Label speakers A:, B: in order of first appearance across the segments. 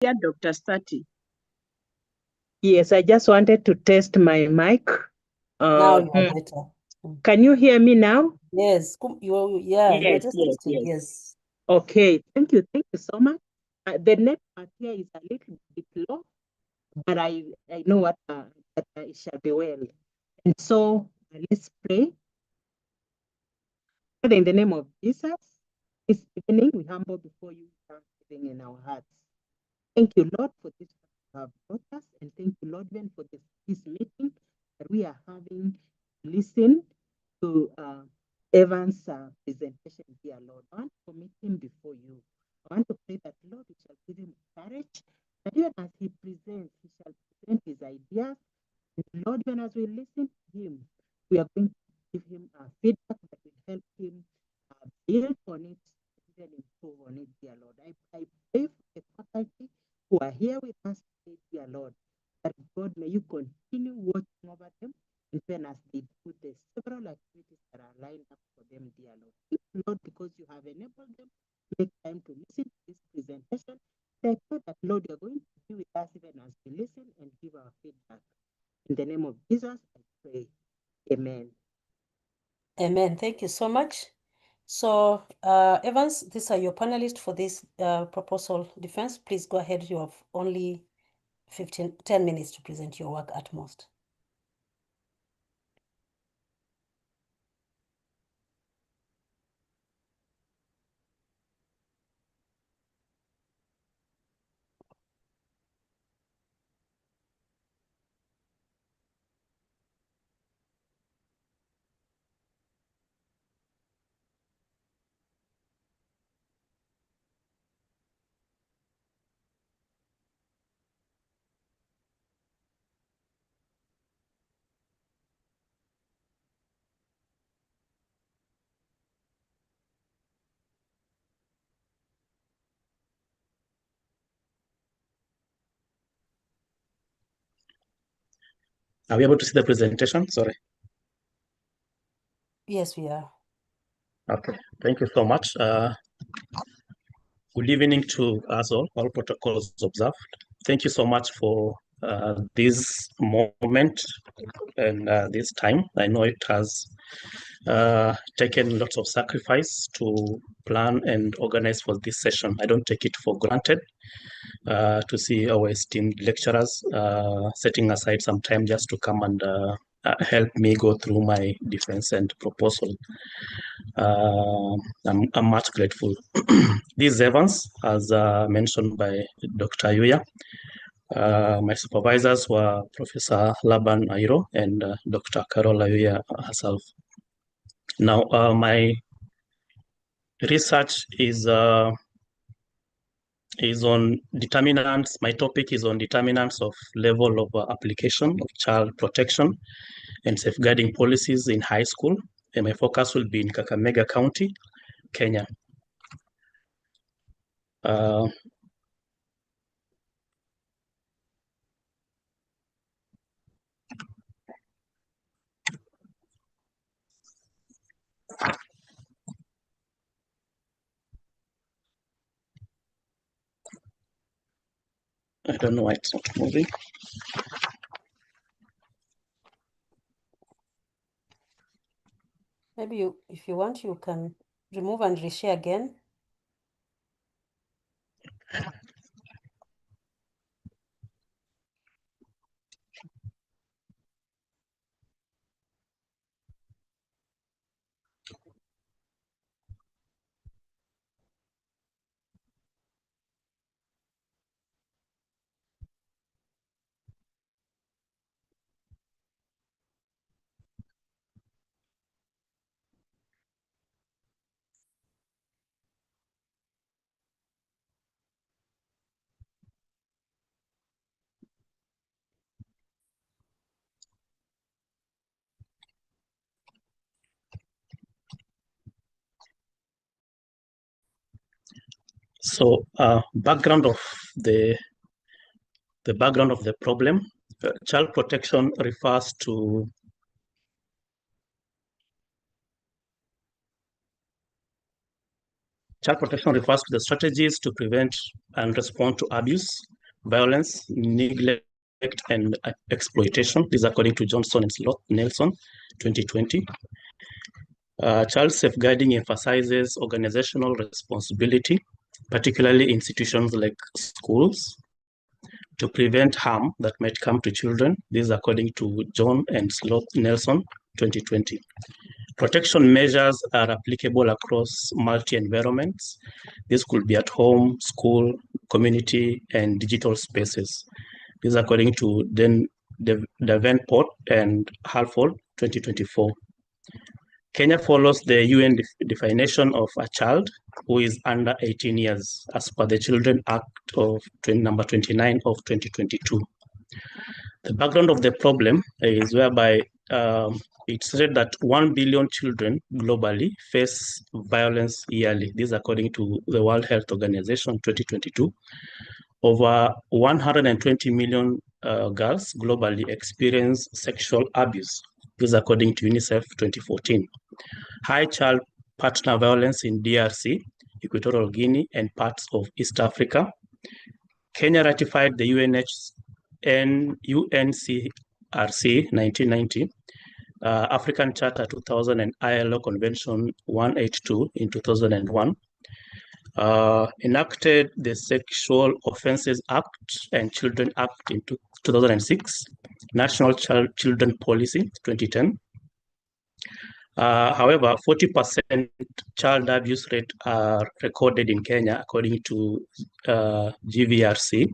A: Yeah, Dr. Stati.
B: Yes, I just wanted to test my mic.
C: Now you are better.
B: Can you hear me now?
C: Yes, you were just testing. Yes.
B: Okay, thank you so much. The network here is a little bit low, but I know what that it shall be well. And so let's pray. Father, in the name of Jesus, this evening we humble before you, thanksgiving in our hearts. Thank you, Lord, for this you have brought us, and thank you, Lord, even for this meeting that we are having. Listen to Evan's presentation here, Lord. I want to commit him before you. I want to pray that, Lord, you shall give him courage, that even as he presents, he shall present his ideas. And Lord, even as we listen to him, we are going to give him feedback that will help him build on it, even improve on it, dear Lord. I pray for the faculty who are here with us today, dear Lord, that God, may you continue watching over them, even as they do the several activities that are lined up for them, dear Lord. Thank you, Lord, because you have enabled them to make time to listen to this presentation. I pray that, Lord, you're going to be with us even as we listen and give our feedback. In the name of Jesus, I pray. Amen.
C: Amen. Thank you so much. So, Evans, these are your panelists for this proposal defense. Please go ahead. You have only 10 minutes to present your work at most.
D: Are we able to see the presentation? Sorry.
C: Yes, we are.
D: Okay, thank you so much. Good evening to us all protocols observed. Thank you so much for this moment and this time. I know it has taken lots of sacrifice to plan and organize for this session. I don't take it for granted to see our esteemed lecturers setting aside some time just to come and help me go through my defense and proposal. I'm much grateful. This is Evans, as mentioned by Dr. Yuya. My supervisors were Professor Laban Airo and Dr. Carol Ayuya herself. Now, my research is on determinants. My topic is on determinants of level of application of child protection and safeguarding policies in high school. And my focus will be in Kakamega County, Kenya. I don't know why it's not moving.
C: Maybe if you want, you can remove and reshare again.
D: So, background of the background of the problem. Child protection refers to Child protection refers to the strategies to prevent and respond to abuse, violence, neglect, and exploitation. This is according to Johnson and Sloth Nelson, 2020. Child safeguarding emphasizes organizational responsibility, particularly institutions like schools, to prevent harm that might come to children. This is according to John and Sloth Nelson, 2020. Protection measures are applicable across multi-environments. This could be at home, school, community, and digital spaces. This is according to Davenport and Halford, 2024. Kenya follows the UN definition of a child who is under 18 years, as per the Children Act of number 29 of 2022. The background of the problem is whereby it said that 1 billion children globally face violence yearly. This is according to the World Health Organization 2022. Over 120 million girls globally experience sexual abuse. This is according to UNICEF 2014. High child partner violence in DRC, Equatorial Guinea, and parts of East Africa. Kenya ratified the UNCRC 1990, African Charter 2000, and ILO Convention 182 in 2001. Enacted the Sexual Offences Act and Children Act in 2006, National Children Policy 2010. However, 40% child abuse rate are recorded in Kenya, according to GVRC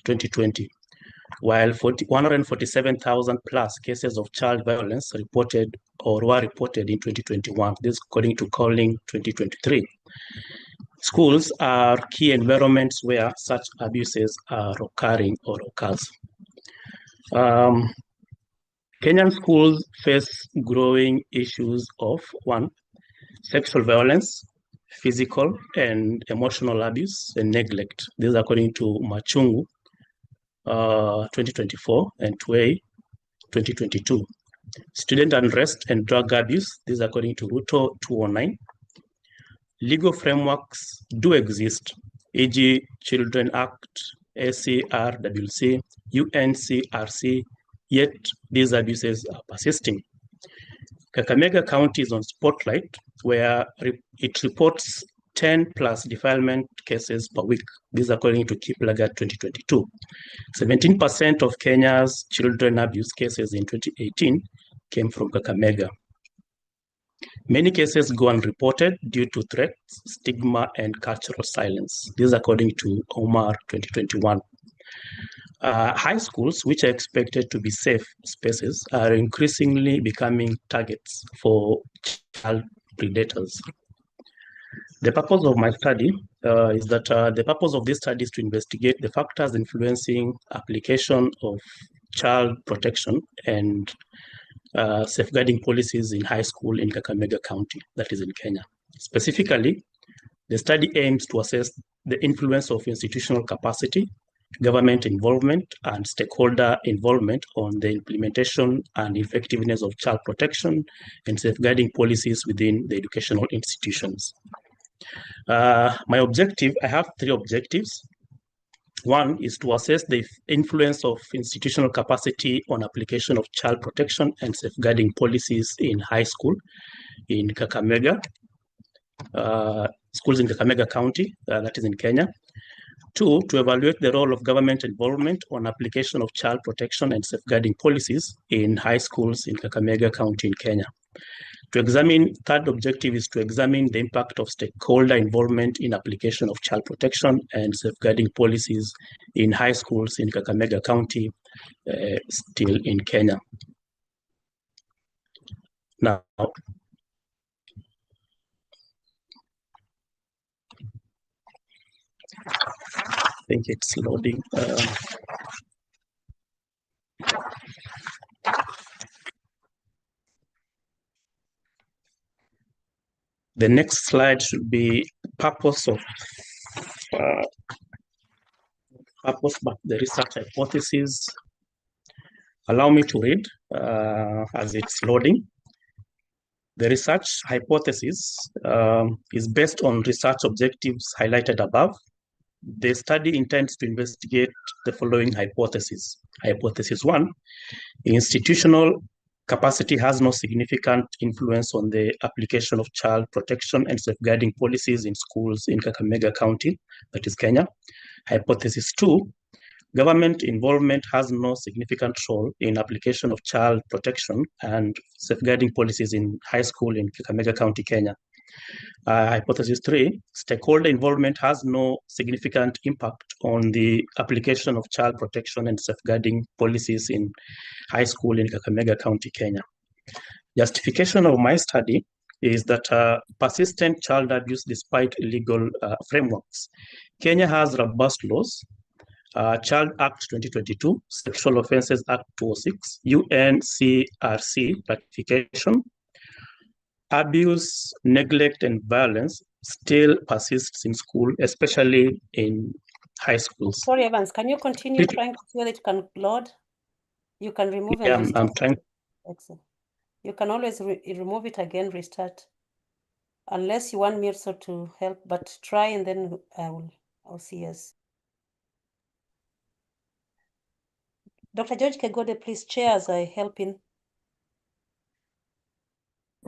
D: 2020, while 147,000 plus cases of child violence reported or were reported in 2021. This according to Calling 2023. Schools are key environments where such abuses are occurring or occurs. Kenyan schools face growing issues of 1, sexual violence, physical and emotional abuse, and neglect. This is according to Machungu 2024 and Tway 2022. Student unrest and drug abuse. This is according to Ruto 209. Legal frameworks do exist, e.g. Children Act, SCRWC, UNCRC, yet these abuses are persisting. Kakamega County is on spotlight, where it reports 10 plus defilement cases per week. This is according to Kiplagat 2022. 17% of Kenya's children abuse cases in 2018 came from Kakamega. Many cases go unreported due to threats, stigma, and cultural silence. This is according to Omar 2021. High schools, which are expected to be safe spaces, are increasingly becoming targets for child predators. The purpose of my study is that the purpose of this study is to investigate the factors influencing application of child protection and safeguarding policies in high school in Kakamega County, that is in Kenya. Specifically, the study aims to assess the influence of institutional capacity, government involvement, and stakeholder involvement on the implementation and effectiveness of child protection and safeguarding policies within the educational institutions. My objective, I have 3 objectives. 1 is to assess the influence of institutional capacity on application of child protection and safeguarding policies in high school in Kakamega, schools in Kakamega County, that is in Kenya. 2, to evaluate the role of government involvement on application of child protection and safeguarding policies in high schools in Kakamega County in Kenya. To examine, 3rd objective is to examine the impact of stakeholder involvement in application of child protection and safeguarding policies in high schools in Kakamega County, still in Kenya. Now, I think it's loading. The next slide should be purpose of the research hypothesis. Allow me to read as it's loading. The research hypothesis is based on research objectives highlighted above. The study intends to investigate the following hypotheses. Hypothesis 1, institutional capacity has no significant influence on the application of child protection and safeguarding policies in schools in Kakamega County, that is Kenya. Hypothesis 2, government involvement has no significant role in application of child protection and safeguarding policies in high school in Kakamega County, Kenya. Hypothesis 3, stakeholder involvement has no significant impact on the application of child protection and safeguarding policies in high school in Kakamega County, Kenya. Justification of my study is that persistent child abuse despite legal frameworks. Kenya has robust laws. Child Act 2022, Sexual Offences Act 206, UNCRC ratification. Abuse, neglect, and violence still persists in school, especially in high schools.
C: Sorry, Evans, can you continue trying to see whether it can load? You can remove and restart.
D: I'm trying.
C: Excellent. You can always remove it again, restart. Unless you want me also to help, but try and then I'll see yes. Dr. George Kegode, please chair as I help in.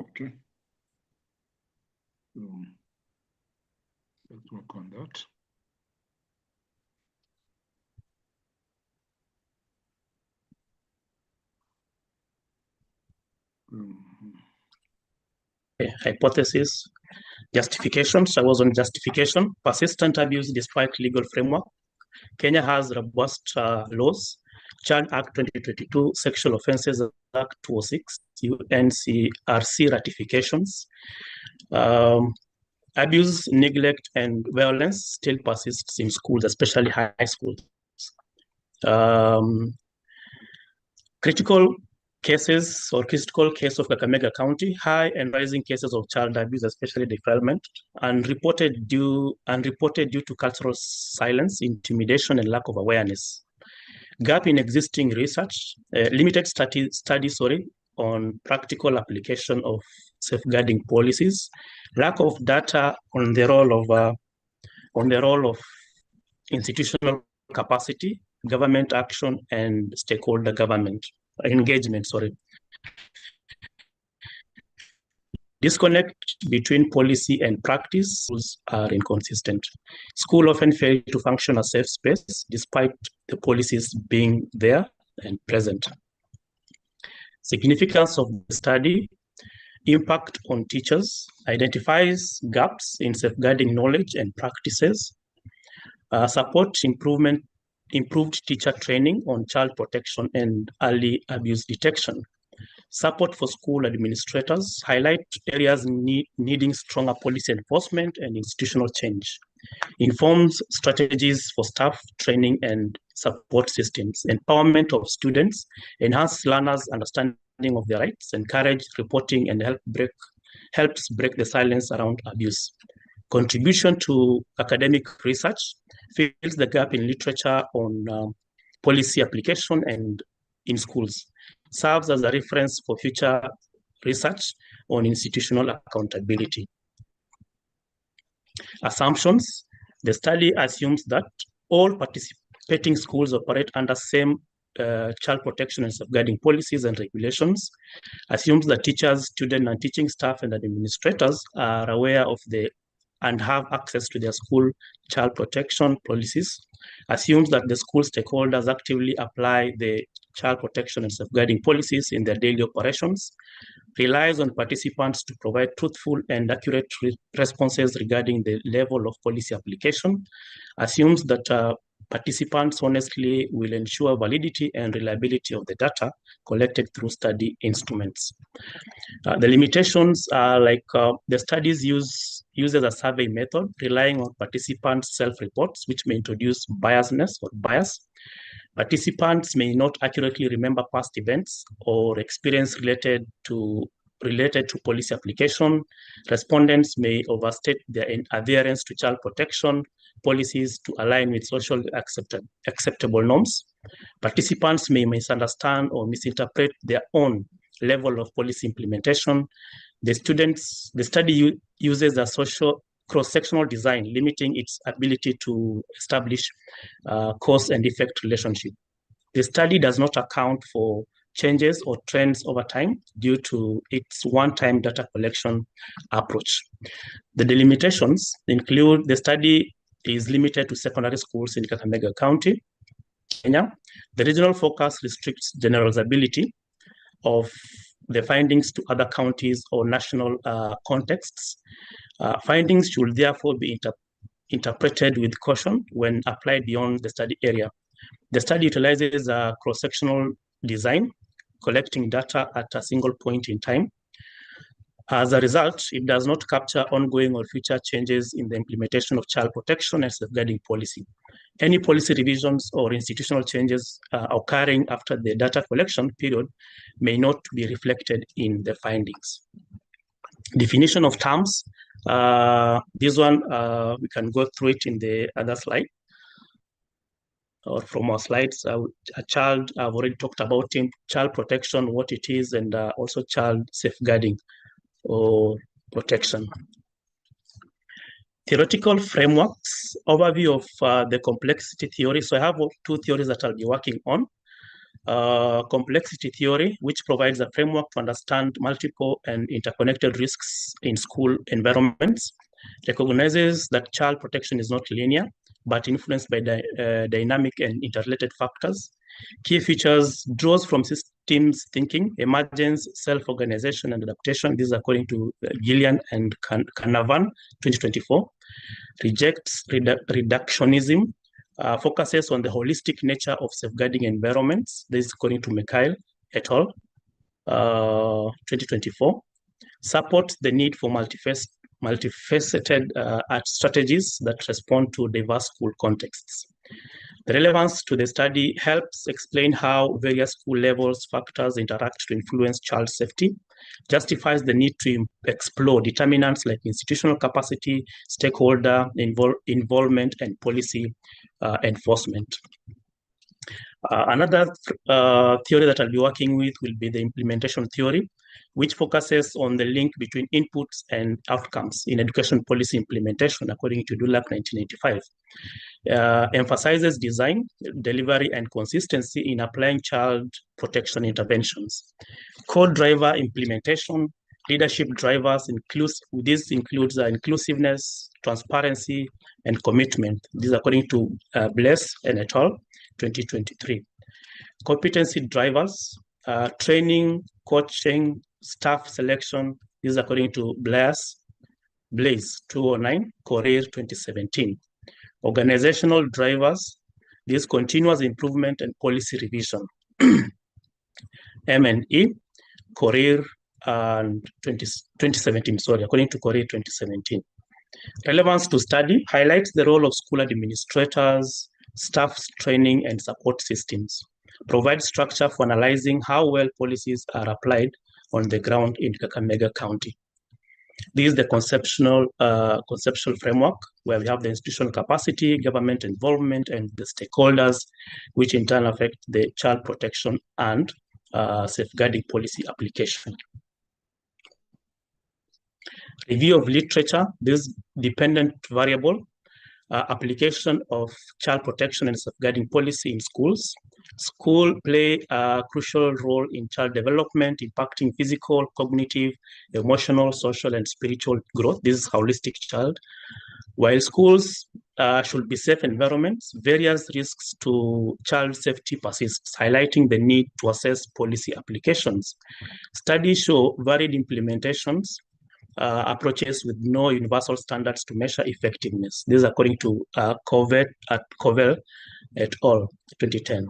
A: Okay. Let's work on that.
D: Hypothesis, justifications. I was on justification. Persistent abuse despite legal framework. Kenya has robust laws. Child Act 2022, Sexual Offences Act 206, UNCRC ratifications. Abuse, neglect, and violence still persists in schools, especially high schools. Critical cases or critical case of Kakamega County, high and rising cases of child abuse, especially defilement, unreported due to cultural silence, intimidation, and lack of awareness. Gap in existing research, limited study on practical application of safeguarding policies, lack of data on the role of institutional capacity, government action, and stakeholder engagement. Disconnect between policy and practice are inconsistent. Schools often fail to function as safe space despite the policies being there and present. Significance of the study, impact on teachers, identifies gaps in safeguarding knowledge and practices, support improved teacher training on child protection and early abuse detection. Support for school administrators, highlight areas needing stronger policy enforcement and institutional change. Informs strategies for staff training and support systems. Empowerment of students, enhance learners' understanding of their rights, encourage reporting, and helps break the silence around abuse. Contribution to academic research, fills the gap in literature on policy application and in schools. Serves as a reference for future research on institutional accountability. Assumptions. The study assumes that all participating schools operate under same child protection and safeguarding policies and regulations. Assumes that teachers, students, and teaching staff and administrators are aware of and have access to their school child protection policies. Assumes that the school stakeholders actively apply the child protection and safeguarding policies in their daily operations. Relies on participants to provide truthful and accurate responses regarding the level of policy application. Assumes that participants honestly will ensure validity and reliability of the data collected through study instruments. The limitations are the studies uses a survey method relying on participants' self-reports, which may introduce biasness or bias. Participants may not accurately remember past events or experience related to policy application. Respondents may overstate their adherence to child protection policies to align with socially acceptable norms. Participants may misunderstand or misinterpret their own level of policy implementation. The study uses a social cross-sectional design, limiting its ability to establish cause and effect relationship. The study does not account for changes or trends over time due to its one-time data collection approach. The delimitations include the study is limited to secondary schools in Kakamega County, Kenya. The regional focus restricts generalizability of the findings to other counties or national contexts. Findings should therefore be interpreted with caution when applied beyond the study area. The study utilizes a cross-sectional design, collecting data at a single point in time. As a result, it does not capture ongoing or future changes in the implementation of child protection and safeguarding policy. Any policy revisions or institutional changes occurring after the data collection period may not be reflected in the findings. Definition of terms. This one, we can go through it in the other slide. Or from our slides, I've already talked about child protection, what it is, and also child safeguarding or protection. Theoretical frameworks, overview of the complexity theory. So I have two theories that I'll be working on. Complexity theory, which provides a framework to understand multiple and interconnected risks in school environments, recognizes that child protection is not linear, but influenced by dynamic and interrelated factors. Key features, draws from systems thinking, emergence, self-organization, and adaptation. This is according to Gillian and Canavan, 2024. Rejects reductionism, focuses on the holistic nature of safeguarding environments. This is according to Mikhail et al., 2024. Supports the need for multifaceted strategies that respond to diverse school contexts. The relevance to the study helps explain how various school levels factors interact to influence child safety, justifies the need to explore determinants like institutional capacity, stakeholder involvement, and policy enforcement. Another theory that I'll be working with will be the implementation theory, which focuses on the link between inputs and outcomes in education policy implementation, according to Dulac 1985. Emphasizes design, delivery, and consistency in applying child protection interventions. Core driver implementation, leadership drivers, this includes inclusiveness, transparency, and commitment. This is according to Bless and et al., 2023. Competency drivers, training, coaching, staff selection. This is according to Blaze 209, Korea 2017. Organizational drivers, this continuous improvement and policy revision. M&E, Korea and 2017, according to Korea 2017. Relevance to study, highlights the role of school administrators, staff training, and support systems. Provides structure for analyzing how well policies are applied on the ground in Kakamega County. This is the conceptual framework where we have the institutional capacity, government involvement, and the stakeholders, which in turn affect the child protection and safeguarding policy application. Review of literature, this dependent variable, application of child protection and safeguarding policy in schools. School play a crucial role in child development, impacting physical, cognitive, emotional, social, and spiritual growth. This is holistic child. While schools should be safe environments, various risks to child safety persists, highlighting the need to assess policy applications. Studies show varied implementations, approaches with no universal standards to measure effectiveness. This is according to Covell et al., 2010.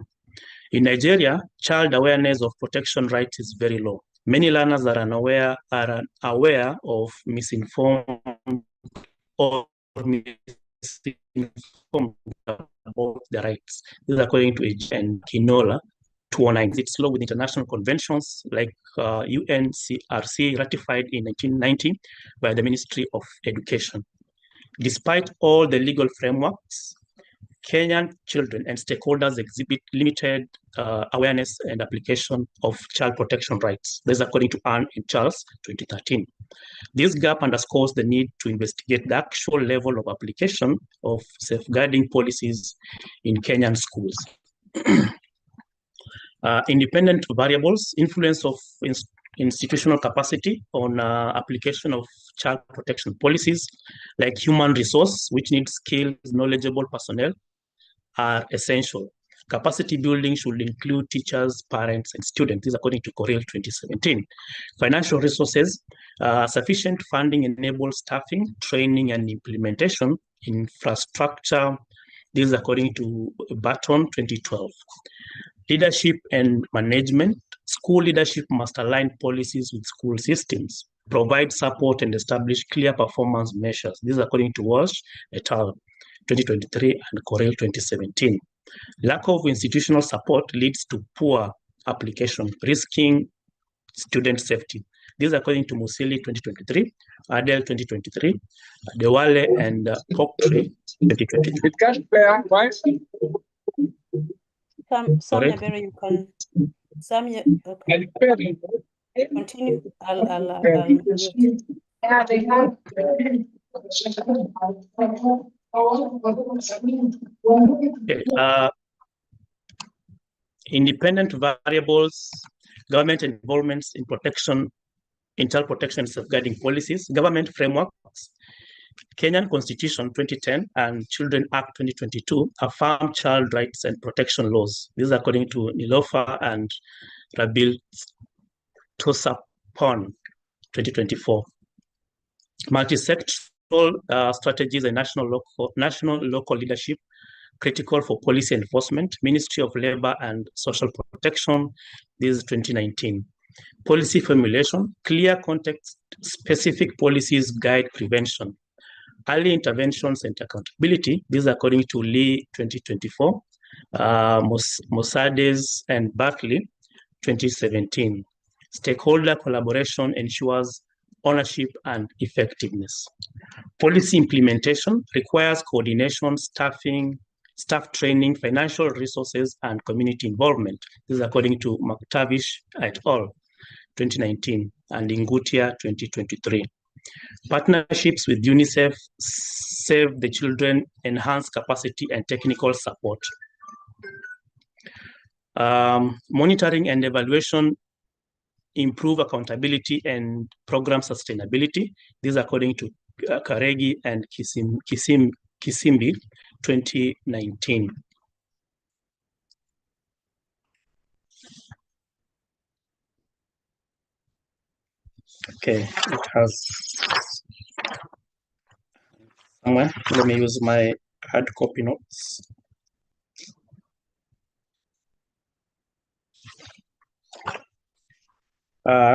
D: In Nigeria, child awareness of protection rights is very low. Many learners are unaware of misinformed or misinformed about their rights. This is according to and Kinola 209. It's low with international conventions like UNCRC ratified in 1990 by the Ministry of Education. Despite all the legal frameworks, Kenyan children and stakeholders exhibit limited awareness and application of child protection rights. This is according to Anne and Charles, 2013. This gap underscores the need to investigate the actual level of application of safeguarding policies in Kenyan schools. Independent variables, influence of institutional capacity on application of child protection policies, like human resource, which needs skilled, knowledgeable personnel, are essential. Capacity building should include teachers, parents, and students. This is according to Correll 2017. Financial resources, sufficient funding enables staffing, training, and implementation. Infrastructure, this is according to Barton 2012. Leadership and management, school leadership must align policies with school systems, provide support, and establish clear performance measures. This is according to Walsh et al. 2023 and Correll 2017. Lack of institutional support leads to poor application, risking student safety. This is according to Musili 2023, Adele 2023, Dewale and Poktre 2023.
C: Samia Berry, you can. Samia, okay. Continue. I'll mute.
D: Okay. Independent variables, government involvements in protection, in child protection safeguarding policies, government frameworks. Kenyan Constitution 2010 and Children Act 2022 affirm child rights and protection laws. This is according to Nilofa and Rabil Tosapon 2024. Multi-sectoral strategies and national local leadership critical for policy enforcement, Ministry of Labor and Social Protection, this is 2019. Policy formulation, clear context-specific policies guide prevention. Early interventions and accountability, this is according to Lee 2024, Mosades and Bartley 2017. Stakeholder collaboration ensures ownership and effectiveness. Policy implementation requires coordination, staff training, financial resources, and community involvement. This is according to McTavish et al. 2019 and Ingutia 2023. Partnerships with UNICEF, Save the Children, enhance capacity and technical support. Monitoring and evaluation improve accountability and program sustainability. This is according to Karegi and Kisimbi 2019. Okay, it has somewhere. Let me use my hard copy notes.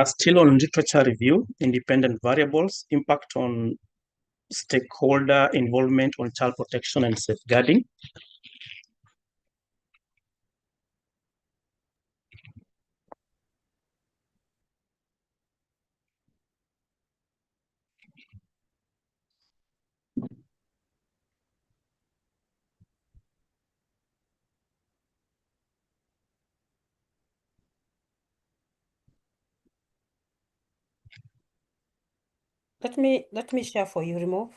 D: Still on literature review, independent variables, impact on stakeholder involvement on child protection and safeguarding.
C: Let me share for you, remove.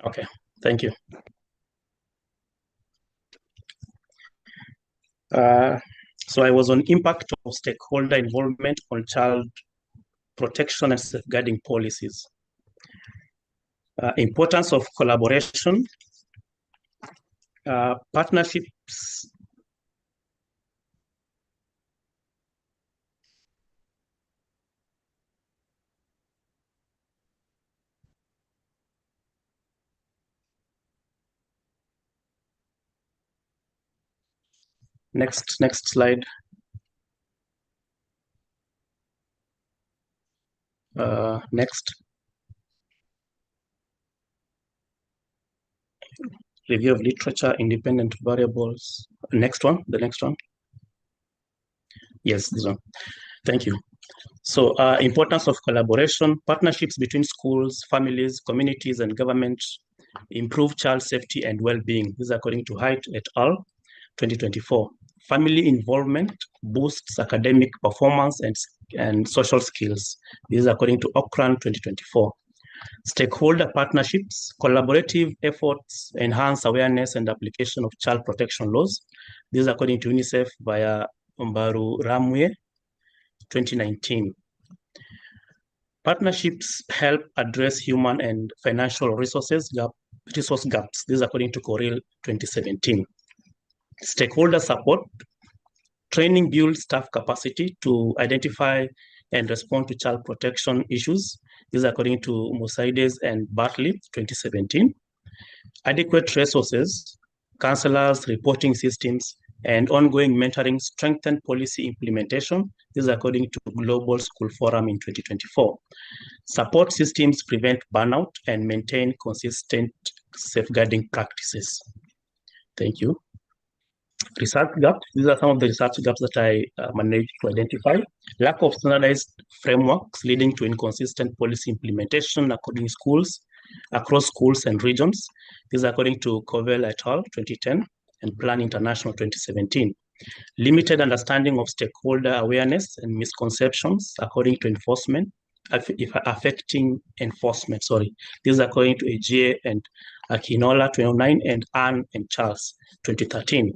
D: Okay, thank you. So I was on impact of stakeholder involvement on child protection and safeguarding policies. Importance of collaboration, partnerships, next slide. Next. Review of literature, independent variables. Next one, the next one. Yes, this one. Thank you. So importance of collaboration, partnerships between schools, families, communities, and government Improve child safety and well-being. This is according to Height et al. 2024. Family involvement boosts academic performance and social skills. This is according to Okran 2024. Stakeholder partnerships, collaborative efforts enhance awareness and application of child protection laws. This is according to UNICEF via Mbaru Ramwe 2019. Partnerships help address human and financial resource gaps. This is according to Coril 2017. Stakeholder support, training builds staff capacity to identify and respond to child protection issues. This is according to Musaides and Bartley 2017. Adequate resources, counselors, reporting systems, and ongoing mentoring strengthen policy implementation. This is according to Global School Forum in 2024. Support systems prevent burnout and maintain consistent safeguarding practices. Thank you. Research gaps. These are some of the research gaps that I managed to identify. Lack of standardized frameworks leading to inconsistent policy implementation across schools and regions. This is according to Covell et al. 2010 and Plan International 2017. Limited understanding of stakeholder awareness and misconceptions according to enforcement, affecting enforcement, sorry. This is according to AGA and Akinola 2009 and Ann and Charles 2013.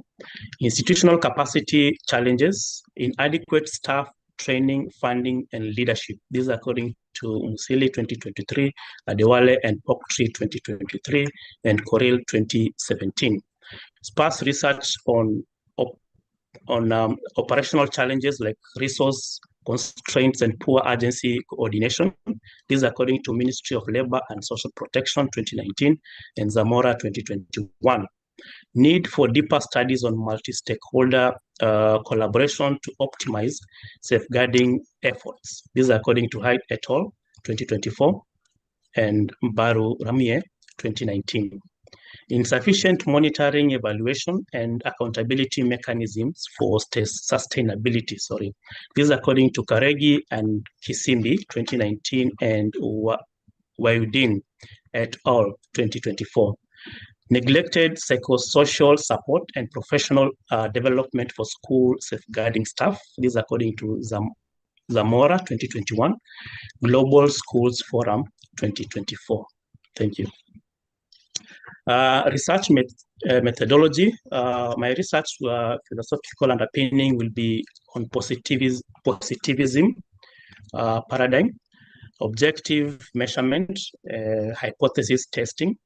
D: Institutional capacity challenges, inadequate staff, training, funding, and leadership. This is according to Musili 2023, Adewale and Poktree 2023, and Coril 2017. Sparse research on operational challenges like resource constraints and poor agency coordination. This is according to Ministry of Labor and Social Protection 2019 and Zamora 2021. Need for deeper studies on multi-stakeholder collaboration to optimize safeguarding efforts. This is according to Height et al. 2024 and Mbaru Ramie 2019. Insufficient monitoring, evaluation, and accountability mechanisms for sustainability. This is according to Karegi and Kisimbi 2019 and Wayudin et al. 2024. Neglected psychosocial support and professional development for school safeguarding staff. This is according to Zamora 2021, Global Schools Forum 2024. Thank you. Research methodology. My research philosophical underpinning will be on positivism paradigm, objective measurement, hypothesis testing,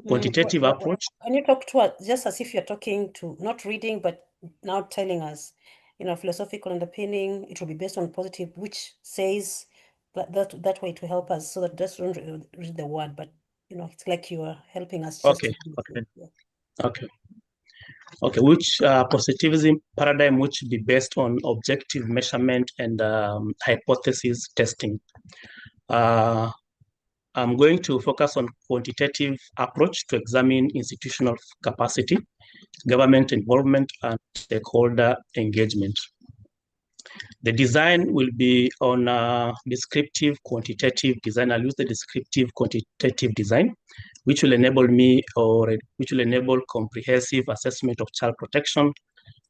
D: quantitative approach.
C: Can you talk to us just as if you're talking to, not reading, but now telling us, philosophical underpinning, it will be based on positive, which says that way to help us so that just don't read the word, but it's like you are helping us.
D: Okay. Which positivism paradigm which be based on objective measurement and hypothesis testing. I'm going to focus on quantitative approach to examine institutional capacity, government involvement, and stakeholder engagement. The design will be on descriptive quantitative design. I'll use the descriptive quantitative design, which will enable comprehensive assessment of child protection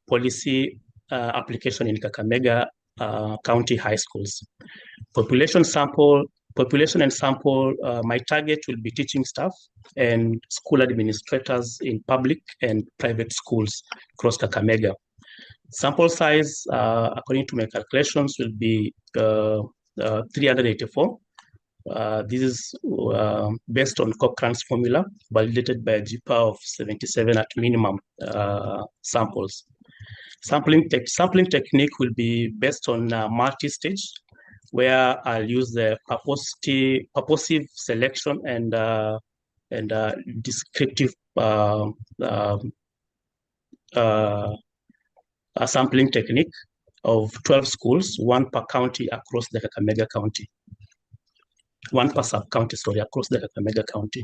D: policy application in Kakamega County high schools. Population and sample, my target will be teaching staff and school administrators in public and private schools across Kakamega. Sample size, according to my calculations, will be 384. This is based on Cochrane's formula, validated by a GPA of 77 at minimum samples. Sampling technique will be based on multi-stage, where I'll use the purposive selection and descriptive sampling technique of 12 schools, one per county across the Kakamega County. One per sub-county, across the Kakamega County.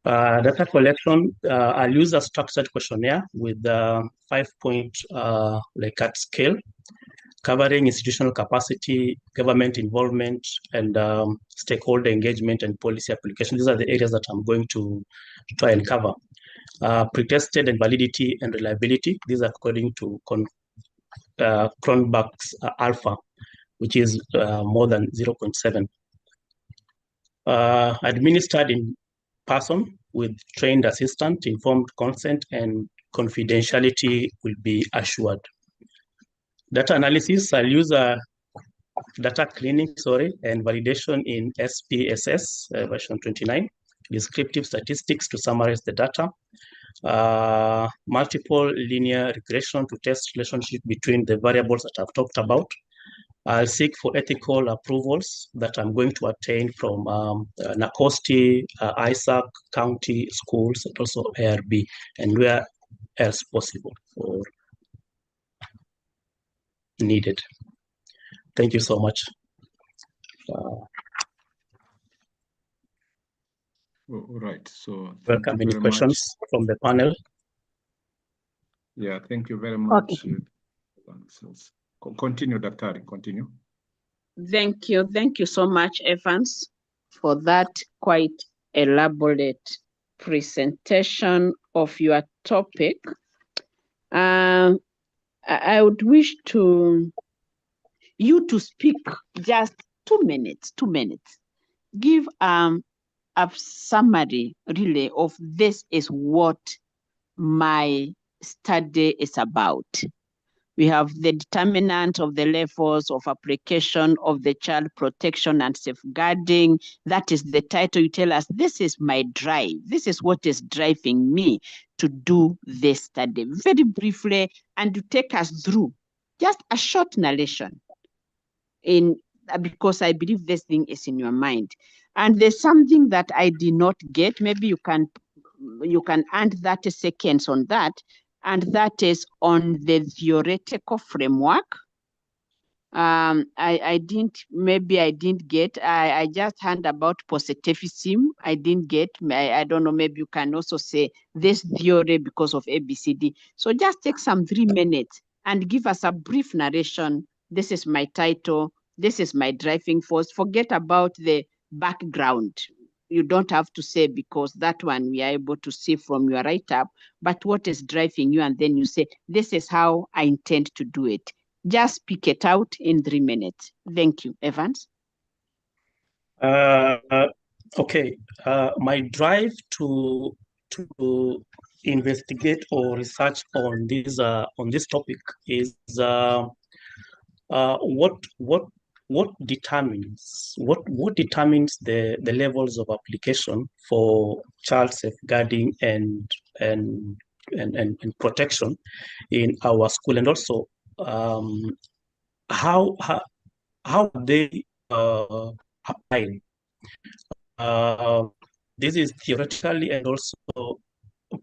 D: Data collection, I'll use a structured questionnaire with 5-point Likert scale, covering institutional capacity, government involvement, and stakeholder engagement and policy application. These are the areas that I'm going to try and cover. Pre-tested and validity and reliability. These are according to Cronbach's alpha, which is more than 0.7. Administered in person with trained assistant, informed consent, and confidentiality will be assured. Data analysis, I'll use data cleaning, and validation in SPSS version 29. Descriptive statistics to summarize the data. Multiple linear regression to test relationship between the variables that I've talked about. I'll seek for ethical approvals that I'm going to attain from NACOSTI, ISAC, county, schools, and also ARB, and where else possible or needed. Thank you so much.
A: All right. So
D: welcome. Any questions from the panel?
A: Yeah, thank you very much.
E: Okay.
A: Continue, Daktari, continue.
E: Thank you. Thank you so much, Evans, for that quite elaborate presentation of your topic. I would wish you to speak just 2 minutes. Give a summary really of this is what my study is about. We have the determinant of the levels of application of the child protection and safeguarding. That is the title. You tell us, this is my drive. This is what is driving me to do this study. Very briefly, and to take us through just a short narration because I believe this thing is in your mind. And there's something that I did not get. Maybe you can add 30 seconds on that. And that is on the theoretical framework. I didn't get, I just heard about positivism. I didn't get, I don't know, maybe you can also say this theory because of ABCD. So just take some 3 minutes and give us a brief narration. This is my title. This is my driving force. Forget about the background. You don't have to say, because that one we are able to see from your write-up, but what is driving you, and then you say, this is how I intend to do it. Just speak it out in 3 minutes. Thank you. Evans?
D: Okay. My drive to investigate or research on this topic is what determines the levels of application for child safeguarding and protection in our school, and also how they applied. This is theoretically and also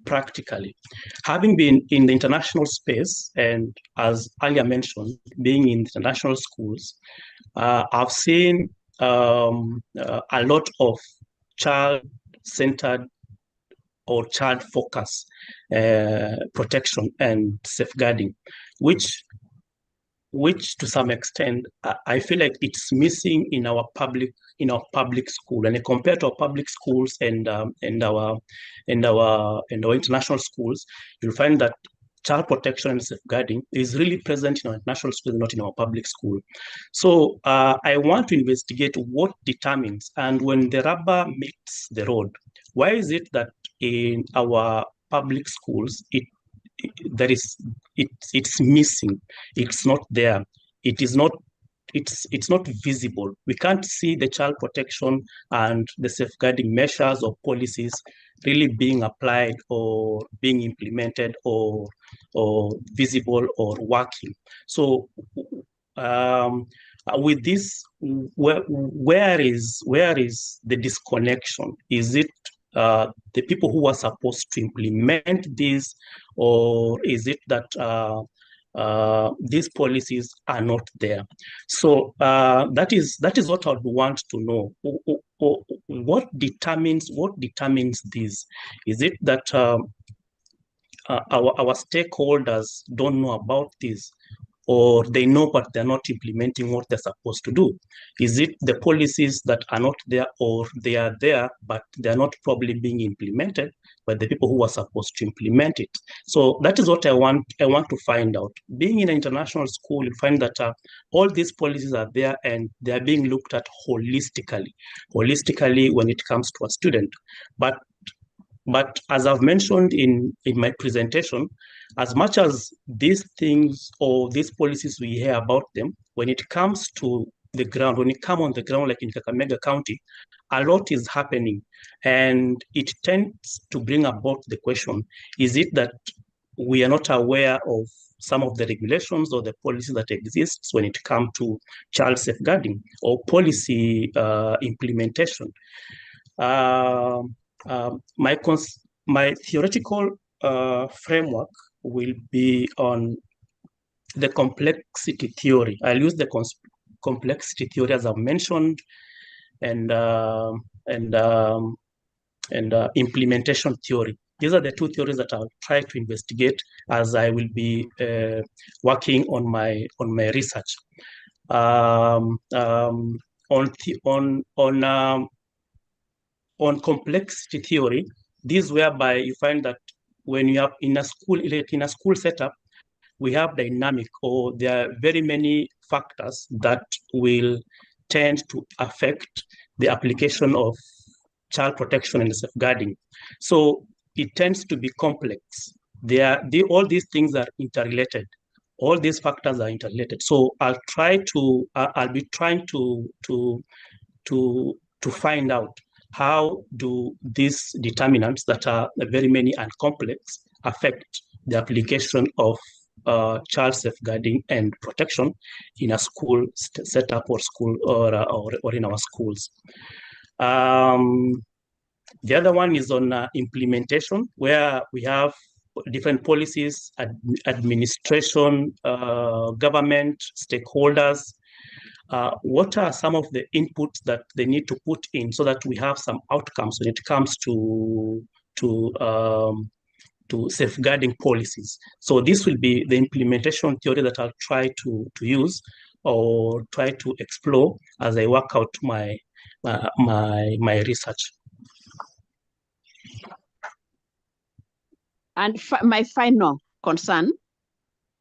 D: practically. Having been in the international space, and as earlier mentioned, being in international schools, I've seen a lot of child-centered or child-focused protection and safeguarding, which to some extent I feel like it's missing in our public school. And compared to our public schools and our international schools, you'll find that child protection and safeguarding is really present in our international schools, not in our public school. So I want to investigate what determines, and when the rubber meets the road, why is it that in our public schools it's missing, it's not there, it's not visible. We can't see the child protection and the safeguarding measures or policies really being applied or being implemented or visible or working. So with this, where is the disconnection? Is it the people who are supposed to implement this, or is it that these policies are not there? So that is what I would want to know. What determines this? Is it that our stakeholders don't know about this, or they know but they're not implementing what they're supposed to do? Is it the policies that are not there, or they are there but they're not probably being implemented by the people who are supposed to implement it? So that is what I want to find out. Being in an international school, you find that all these policies are there and they are being looked at holistically when it comes to a student. But as I've mentioned in my presentation, as much as these things or these policies we hear about them, when it comes to the ground, when it comes on the ground, like in Kakamega County, a lot is happening. And it tends to bring about the question, is it that we are not aware of some of the regulations or the policies that exist when it comes to child safeguarding or policy implementation? My theoretical framework will be on the complexity theory. I'll use the complexity theory as I've mentioned, and implementation theory. These are the two theories that I'll try to investigate as I will be working on my research. On complexity theory, this whereby you find that when you have in a school setup, we have dynamic, or there are very many factors that will tend to affect the application of child protection and safeguarding. So it tends to be complex. All these things are interrelated. All these factors are interrelated. So I'll be trying to find out how do these determinants that are very many and complex affect the application of child safeguarding and protection in a school setup or school or in our schools. The other one is on implementation, where we have different policies, administration, government, stakeholders. What are some of the inputs that they need to put in so that we have some outcomes when it comes to safeguarding policies? So this will be the implementation theory that I'll try to use or try to explore as I work out my research.
E: And my final concern.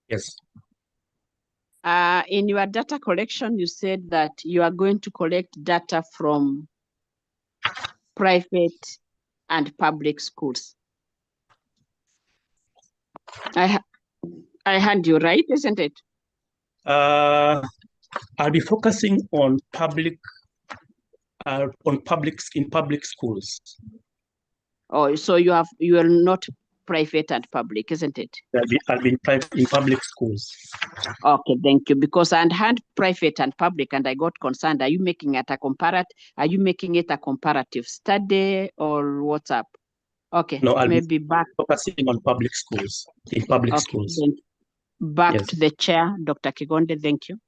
D: Yes.
E: In your data collection, you said that you are going to collect data from private and public schools. I heard you right, isn't it?
D: I'll be focusing on public in public schools.
E: Oh, so you are not private and public, isn't it?
D: I'll be in public schools.
E: Okay, thank you. Because I had private and public, and I got concerned. Are you making it a comparative study, or what's up? Okay,
D: no, I'll
E: maybe
D: be
E: back
D: focusing on public schools. In public schools.
E: Back
D: Yes.
E: to the chair, Dr. Kigonde. Thank you.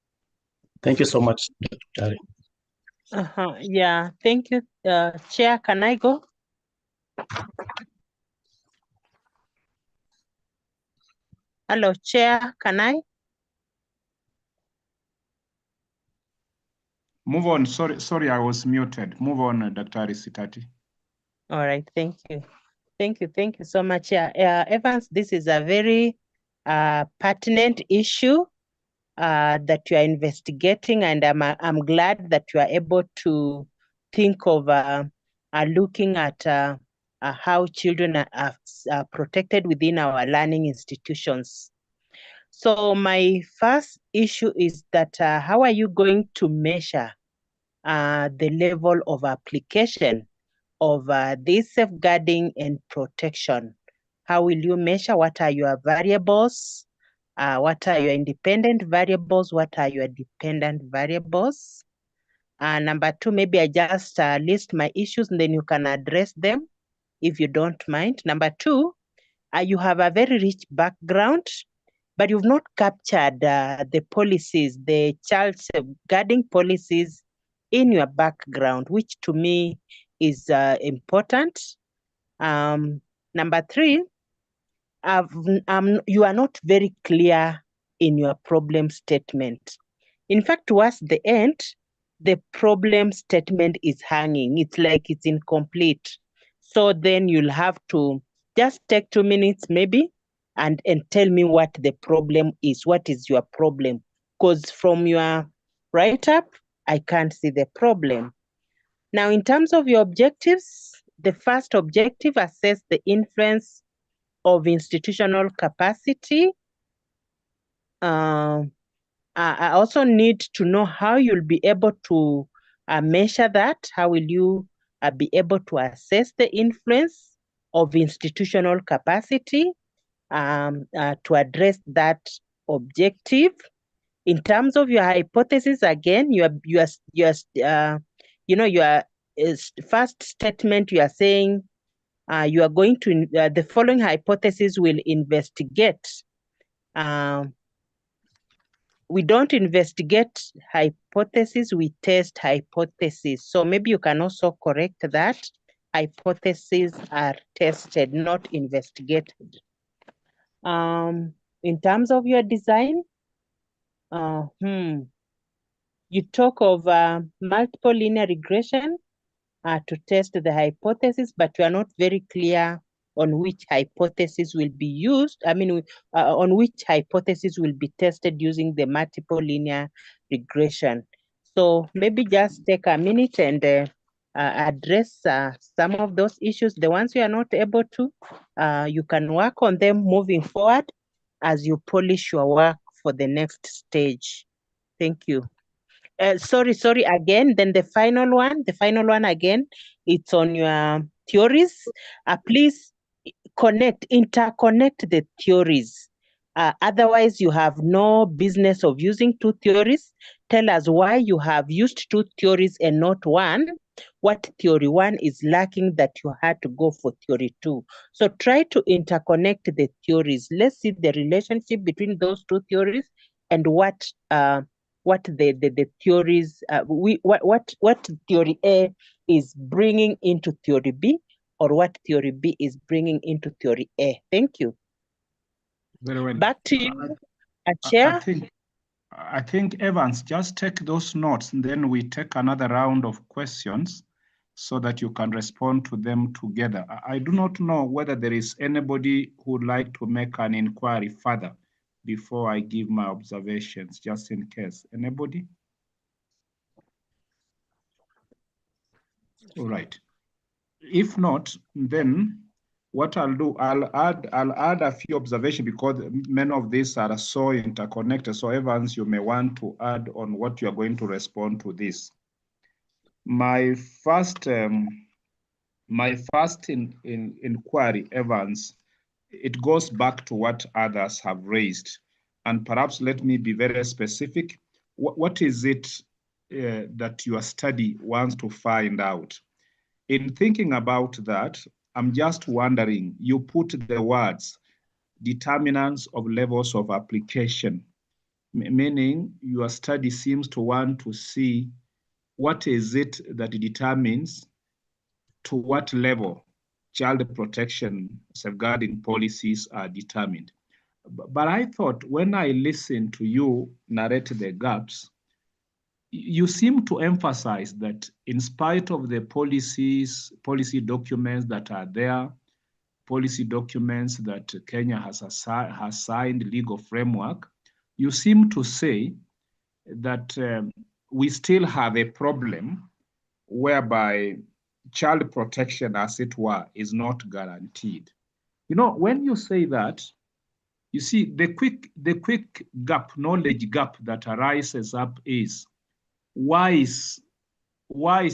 D: Thank you so much, Dr.
B: Yeah, thank you. Chair, can I go? Hello, Chair, can I?
A: Move on. Sorry, I was muted. Move on, Dr. Sitati.
B: All right, thank you. Thank you so much. Evans, this is a very pertinent issue that you are investigating, and I'm glad that you are able to think of looking at how children are protected within our learning institutions. So my first issue is that how are you going to measure the level of application of this safeguarding and protection? How will you measure? What are your variables? What are your independent variables? What are your dependent variables? Number two, maybe I just list my issues and then you can address them if you don't mind. Number two, you have a very rich background, but you've not captured the policies, the child safeguarding policies in your background, which to me is important. Number three, you are not very clear in your problem statement. In fact, towards the end, the problem statement is hanging. It's like it's incomplete. So then you'll have to just take 2 minutes maybe and tell me what the problem is. What is your problem? Because from your write-up, I can't see the problem. Now, in terms of your objectives, the first objective, assess the influence of institutional capacity. I also need to know how you'll be able to measure that. How will you be able to assess the influence of institutional capacity to address that objective? In terms of your hypothesis, again, your first statement, you are saying you are going to the following hypothesis will investigate. We don't investigate hypotheses, we test hypotheses. So maybe you can also correct that. Hypotheses are tested, not investigated. In terms of your design, you talk of multiple linear regression to test the hypothesis, but you are not very clear on which hypothesis will be used. I mean, on which hypothesis will be tested using the multiple linear regression. So maybe just take a minute and address some of those issues. The ones you are not able to, you can work on them moving forward as you polish your work for the next stage. Thank you. Sorry again. Then the final one again, it's on your theories. Please interconnect the theories. Otherwise, you have no business of using 2 theories. Tell us why you have used 2 theories and not 1. What theory 1 is lacking that you had to go for theory 2. So try to interconnect the theories. Let's see the relationship between those 2 theories and what the theories, what theory A is bringing into theory B, or what theory B is bringing into theory A. Thank you.
A: Very well.
B: Back to you, Chair.
A: I think Evans, just take those notes and then we take another round of questions so that you can respond to them together. I do not know whether there is anybody who would like to make an inquiry further before I give my observations, just in case. Anybody? All right. If not, then what I'll do, I'll add a few observations because many of these are so interconnected. So Evans, you may want to add on what you are going to respond to this. My first inquiry, Evans, it goes back to what others have raised. And perhaps let me be very specific. What is it that your study wants to find out? In thinking about that, I'm just wondering, you put the words determinants of levels of application, meaning your study seems to want to see what is it that determines to what level child protection safeguarding policies are determined. But I thought when I listened to you narrate the gaps, you seem to emphasize that in spite of the policy documents that are there, policy documents that Kenya has signed, legal framework, you seem to say that we still have a problem whereby child protection, as it were, is not guaranteed. You know, when you say that, you see the quick gap, knowledge gap that arises up is why is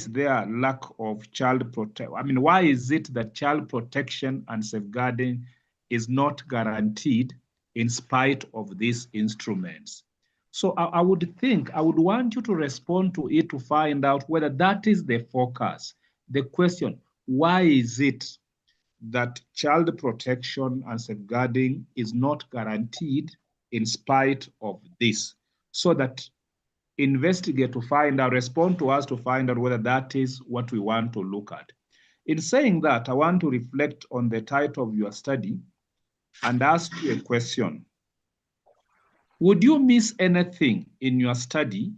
A: there lack of child protection? I mean, why is it that child protection and safeguarding is not guaranteed in spite of these instruments? So I would want you to respond to it to find out whether that is the focus. The question, why is it that child protection and safeguarding is not guaranteed in spite of this? So that investigate to find out, respond to us to find out whether that is what we want to look at. In saying that, I want to reflect on the title of your study and ask you a question. Would you miss anything in your study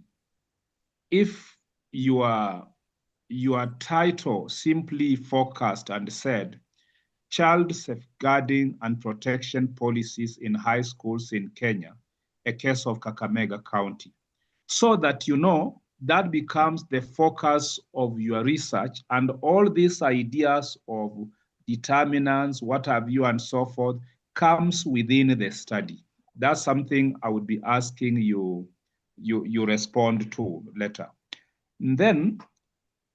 A: if your title simply focused and said, Child Safeguarding and Protection Policies in High Schools in Kenya, a case of Kakamega County, so that you know that becomes the focus of your research, and all these ideas of determinants, what have you, and so forth, comes within the study. That's something I would be asking you respond to later. And then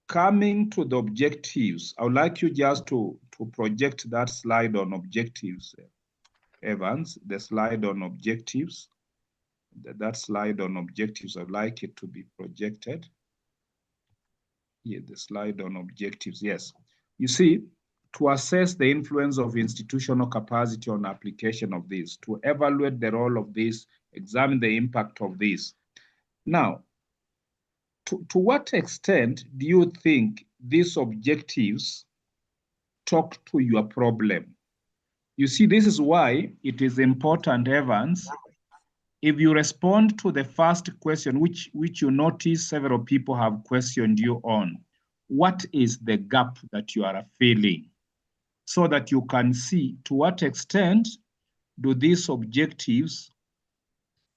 A: coming to the objectives, I would like you just to project that slide on objectives, Evans, the slide on objectives. That slide on objectives, I'd like it to be projected. Here, the slide on objectives, yes. You see, to assess the influence of institutional capacity on application of this, to evaluate the role of this, examine the impact of this. Now, to what extent do you think these objectives talk to your problem? You see, this is why it is important, Evans, if you respond to the first question, which you notice several people have questioned you on, what is the gap that you are filling? So that you can see to what extent do these objectives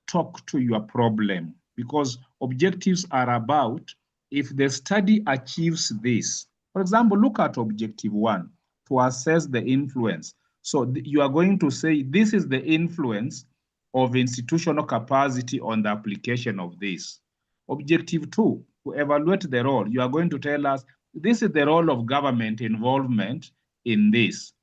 A: talk to your problem? Because objectives are about if the study achieves this. For example, look at objective 1, to assess the influence. So you are going to say, this is the influence of institutional capacity on the application of this. Objective 2, to evaluate the role. You are going to tell us, this is the role of government involvement in this.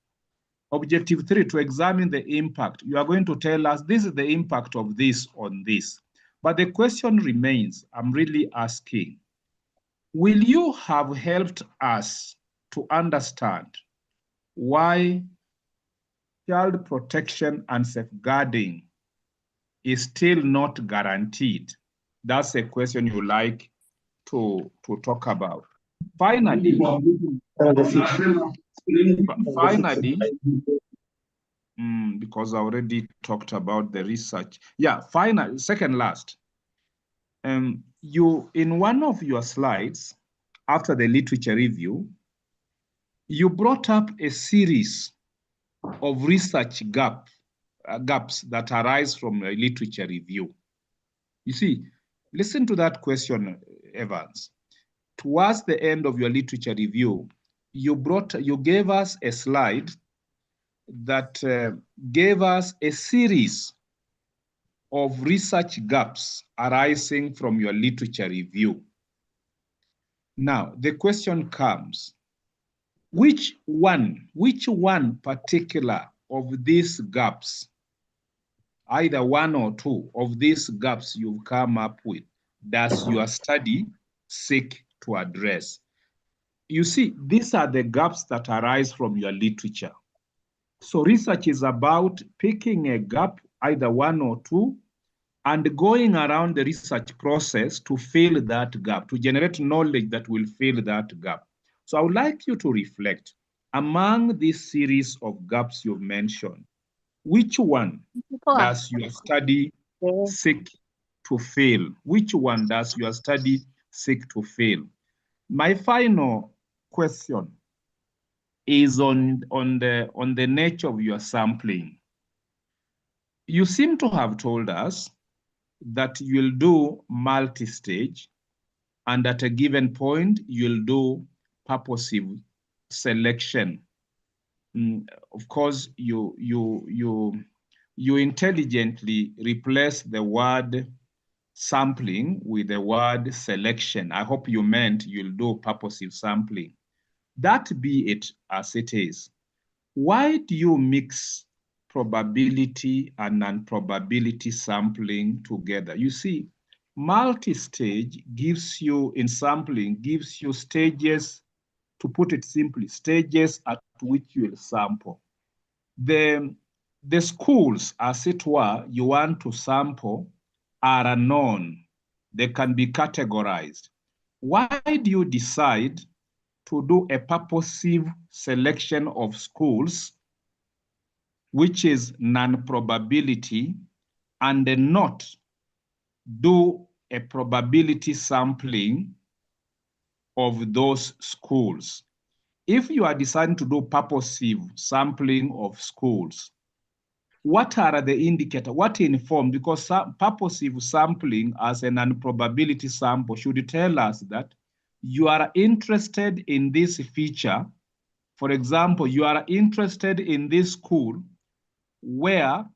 A: Objective 3, to examine the impact. You are going to tell us, this is the impact of this on this. But the question remains, I'm really asking, will you have helped us to understand why child protection and safeguarding is still not guaranteed? That's a question you like to talk about. Finally, because I already talked about the research. Yeah, final, second last. You, in one of your slides, after the literature review, you brought up a series of research gaps that arise from a literature review. You see, listen to that question, Evans. Towards the end of your literature review, you gave us a slide that gave us a series of research gaps arising from your literature review. Now, the question comes, which one particular of these gaps, either one or two of these gaps you've come up with, does your study seek to address? You see, these are the gaps that arise from your literature. So research is about picking a gap, either one or two, and going around the research process to fill that gap, to generate knowledge that will fill that gap. So I would like you to reflect, among this series of gaps you've mentioned, which one does your study seek to fill? Which one does your study seek to fill? My final question is on the nature of your sampling. You seem to have told us that you'll do multi-stage, and at a given point, you'll do purposive selection. Of course, you intelligently replace the word sampling with the word selection. I hope you meant you'll do purposive sampling. That be it as it is, why do you mix probability and non-probability sampling together? You see, multi-stage gives you, in sampling, gives you stages, to put it simply, stages at which you will sample. The schools, as it were, you want to sample are unknown. They can be categorized. Why do you decide to do a purposive selection of schools, which is non-probability, and not do a probability sampling of those schools. If you are deciding to do purposive sampling of schools, what are the indicators? What informs? Because purposive sampling as an unprobability sample should tell us that you are interested in this feature. For example, you are interested in this school where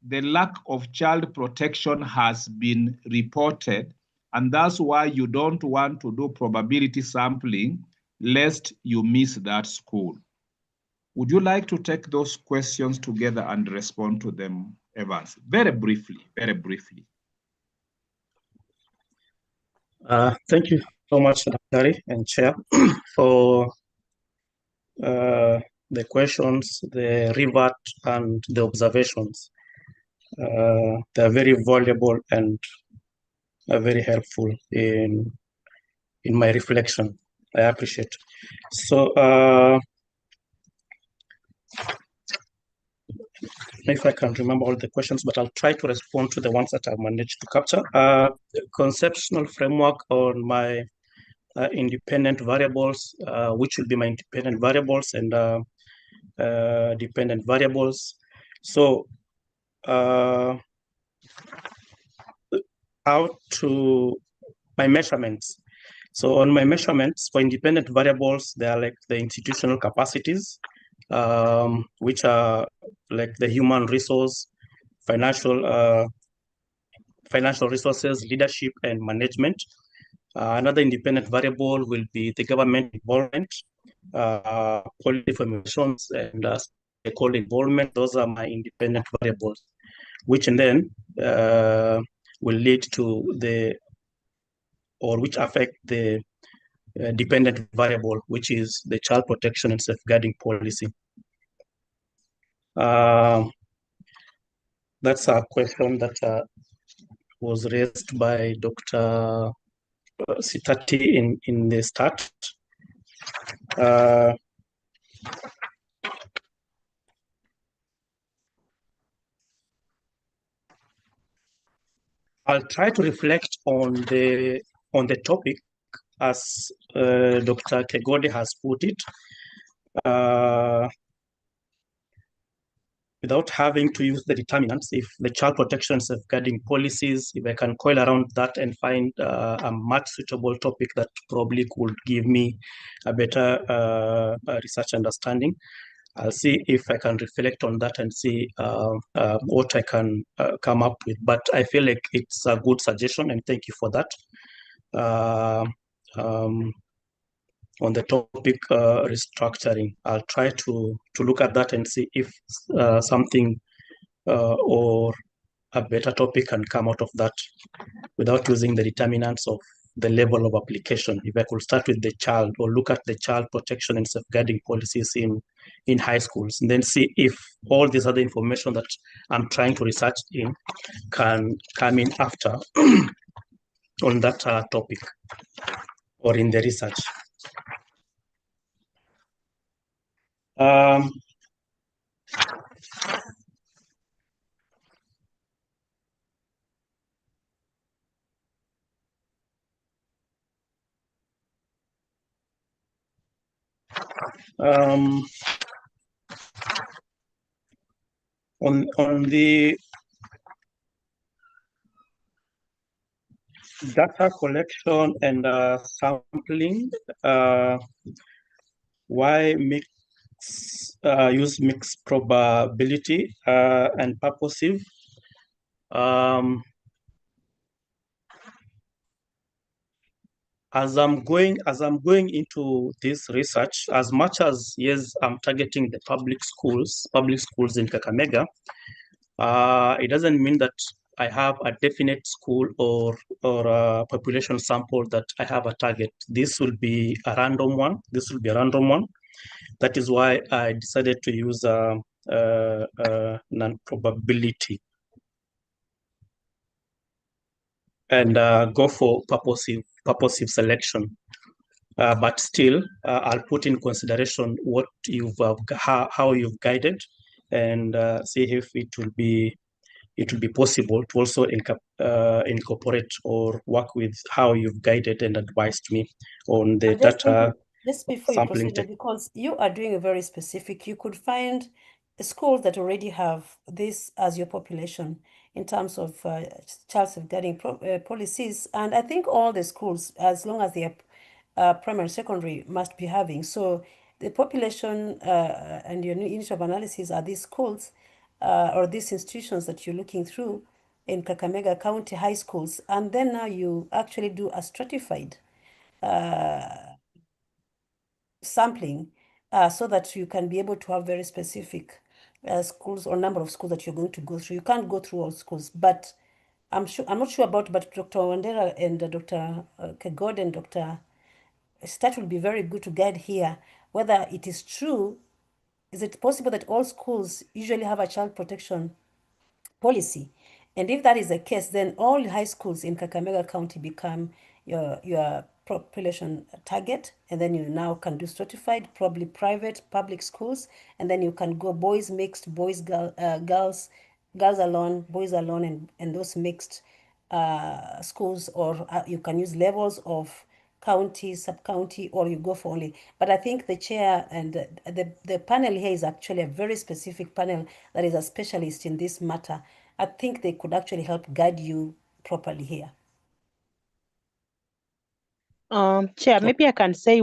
A: the lack of child protection has been reported, and that's why you don't want to do probability sampling lest you miss that school. Would you like to take those questions together and respond to them, Evans? Very briefly, very briefly.
D: Thank you so much, Daktari and Chair, for the questions, the revert, and the observations. They're very valuable and very helpful in my reflection. I appreciate. So, if I can remember all the questions, but I'll try to respond to the ones that I managed to capture. Conceptual framework on my independent variables, which will be my independent variables and dependent variables. So, how to my measurements. So on my measurements for independent variables, they are like the institutional capacities, which are like the human resource, financial resources, leadership, and management. Another independent variable will be the government involvement, policy formations, and stakeholder involvement. Those are my independent variables, which and then will lead to which affect the dependent variable, which is the child protection and safeguarding policy. That's a question that was raised by Dr. Sitati in the start. I'll try to reflect on the topic as Dr. Kegode has put it, without having to use the determinants. If the child protection safeguarding policies, if I can coil around that and find a much suitable topic that probably could give me a better research understanding, I'll see if I can reflect on that and see what I can come up with. But I feel like it's a good suggestion, and thank you for that. On the topic restructuring, I'll try to look at that and see if something or a better topic can come out of that without using the determinants of the level of application. If I could start with the child or look at the child protection and safeguarding policies in high schools, and then see if all this other information that I'm trying to research in can come in after on that topic or in the research. On the data collection and sampling, why use mixed probability and purposive? As I'm going into this research, as much as yes, I'm targeting the public schools in Kakamega, it doesn't mean that I have a definite school or a population sample that I have a target. This will be a random one. That is why I decided to use non-probability and go for purposive selection. But still, I'll put in consideration what you've how you've guided, and see if it will be it will be possible to also incorporate or work with how you've guided and advised me on the
C: And just
D: data
C: just before you
D: sampling
C: proceed, because you are doing a very specific, you could find schools that already have this as your population in terms of child safeguarding policies. And I think all the schools, as long as they are primary, secondary, must be having. So the population and your unit of analysis are these schools or these institutions that you're looking through in Kakamega County high schools. And then now you actually do a stratified sampling so that you can be able to have very specific schools or number of schools that you're going to go through. You can't go through all schools, but I'm not sure about, but Dr. Wandera and Dr. Kegod and Dr. Stat will be very good to guide here whether it is true. Is it possible that all schools usually have a child protection policy? And if that is the case, then all high schools in Kakamega County become your population target, and then you now can do stratified, probably private, public schools, and then you can go boys mixed, boys, girls alone, boys alone, and those mixed schools, or you can use levels of county, sub-county, or you go for only. But I think the chair and the panel here is actually a very specific panel that is a specialist in this matter. I think they could actually help guide you properly here.
B: Chair, maybe I can say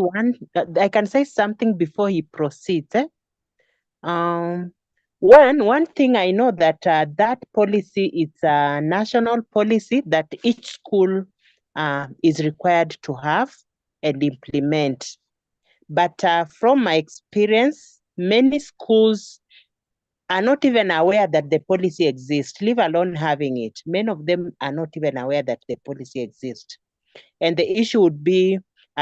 B: I can say something before he proceeds. One thing I know that that policy is a national policy that each school is required to have and implement. But from my experience, many schools are not even aware that the policy exists, leave alone having it. Many of them are not even aware that the policy exists. And the issue would be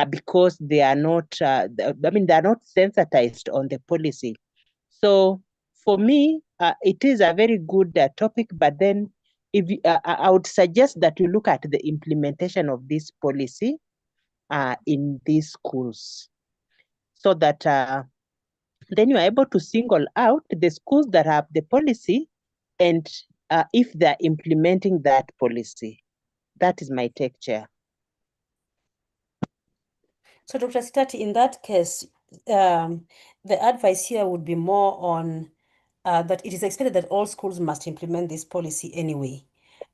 B: because they are not, they are not sensitized on the policy. So for me, it is a very good topic, but then if I would suggest that you look at the implementation of this policy in these schools, so that then you are able to single out the schools that have the policy and if they're implementing that policy. That is my take, Chair.
C: So Dr. Stati, in that case, the advice here would be more on that it is expected that all schools must implement this policy anyway.